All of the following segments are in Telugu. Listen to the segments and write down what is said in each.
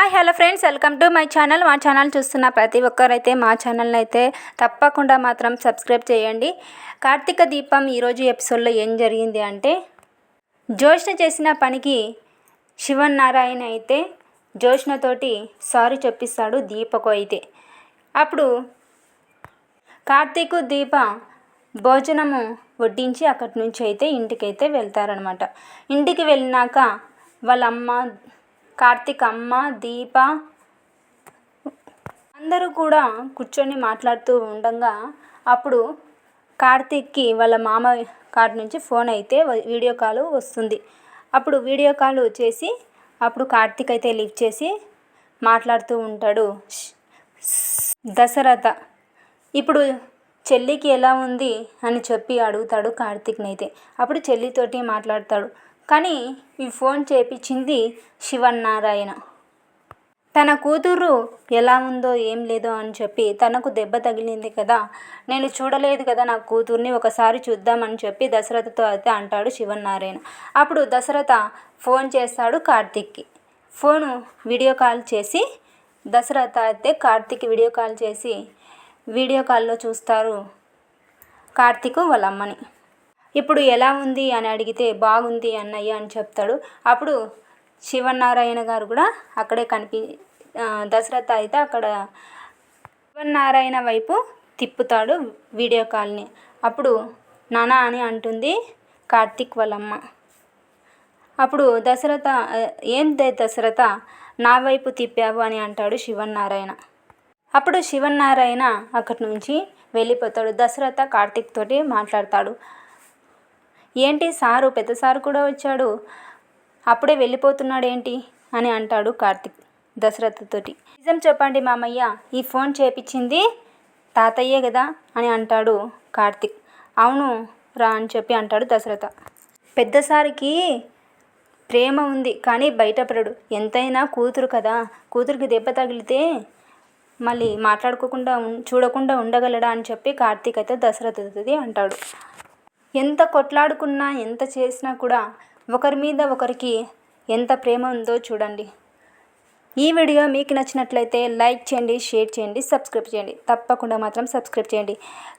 Hi hello friends, welcome to my channel. మా ఛానల్ చూస్తున్న ప్రతి ఒక్కరైతే మా ఛానల్ని అయితే తప్పకుండా మాత్రం సబ్స్క్రైబ్ చేయండి. కార్తీక దీపం ఈరోజు ఎపిసోడ్లో ఏం జరిగింది అంటే, జోష్న చేసిన పనికి శివనారాయణ అయితే జోష్నతోటి సారీ చెప్పిస్తాడు దీపకు. అయితే అప్పుడు కార్తీక్ దీప భోజనము వడ్డించి అక్కడి నుంచి అయితే ఇంటికైతే వెళ్తారనమాట. ఇంటికి వెళ్ళినాక వాళ్ళ అమ్మ, కార్తీక్ అమ్మ, దీప అందరూ కూడా కూర్చొని మాట్లాడుతూ ఉండగా అప్పుడు కార్తీక్కి వాళ్ళ మామ కాడి నుంచి ఫోన్ అయితే వీడియో కాల్ వస్తుంది. అప్పుడు వీడియో కాల్ చేసి అప్పుడు కార్తీక్ అయితే లిఫ్ట్ చేసి మాట్లాడుతూ ఉంటాడు దశరథ. ఇప్పుడు చెల్లికి ఎలా ఉంది అని చెప్పి అడుగుతాడు కార్తీక్ని. అయితే అప్పుడు చెల్లితోటి మాట్లాడతాడు. కానీ ఈ ఫోన్ చేపించింది శివనారాయణ. తన కూతురు ఎలా ఉందో ఏం లేదో అని చెప్పి, తనకు దెబ్బ తగిలింది కదా, నేను చూడలేదు కదా నా కూతుర్ని, ఒకసారి చూద్దామని చెప్పి దశరథతో అయితే అంటాడు శివనారాయణ. అప్పుడు దశరథ ఫోన్ చేస్తాడు కార్తీక్కి. ఫోను వీడియో కాల్ చేసి దశరథ అయితే కార్తీక్కి వీడియో కాల్ చేసి వీడియో కాల్లో చూస్తారు కార్తీక్ వాళ్ళ అమ్మని. ఇప్పుడు ఎలా ఉంది అని అడిగితే బాగుంది అన్నయ్య అని చెప్తాడు. అప్పుడు శివనారాయణ గారు కూడా అక్కడే దశరథ అయితే అక్కడ శివనారాయణ వైపు తిప్పుతాడు వీడియో కాల్ని. అప్పుడు నానా అని అంటుంది కార్తీక్ వాళ్ళమ్మ. అప్పుడు దశరథ, ఏం దశరథ నా వైపు తిప్పావు అని అంటాడు శివనారాయణ. అప్పుడు శివనారాయణ అక్కడి నుంచి వెళ్ళిపోతాడు. దశరథ కార్తీక్ తోటి మాట్లాడతాడు. ఏంటి సారు, పెద్ద సారు కూడా వచ్చాడు, అప్పుడే వెళ్ళిపోతున్నాడు ఏంటి అని అంటాడు కార్తీక్ దశరథతోటి. నిజం చెప్పండి మామయ్య, ఈ ఫోన్ చేపించింది తాతయ్యే కదా అని అంటాడు కార్తీక్. అవును రా అని చెప్పి అంటాడు దశరథ. పెద్దసారికి ప్రేమ ఉంది కానీ బయటపడడు. ఎంతైనా కూతురు కదా, కూతురికి దెబ్బ తగిలితే మళ్ళీ మాట్లాడుకోకుండా చూడకుండా ఉండగలడా అని చెప్పి కార్తీక్ అయితే దశరథతోటి అంటాడు. ఎంత కొట్లాడుకున్నా ఎంత చేసినా కూడా ఒకరి మీద ఒకరికి ఎంత ప్రేమ ఉందో చూడండి. ఈ వీడియో మీకు నచ్చినట్లయితే లైక్ చేయండి, షేర్ చేయండి, సబ్స్క్రైబ్ చేయండి. తప్పకుండా మాత్రం సబ్స్క్రైబ్ చేయండి.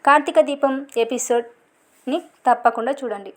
కార్తీక దీపం ఎపిసోడ్ని తప్పకుండా చూడండి.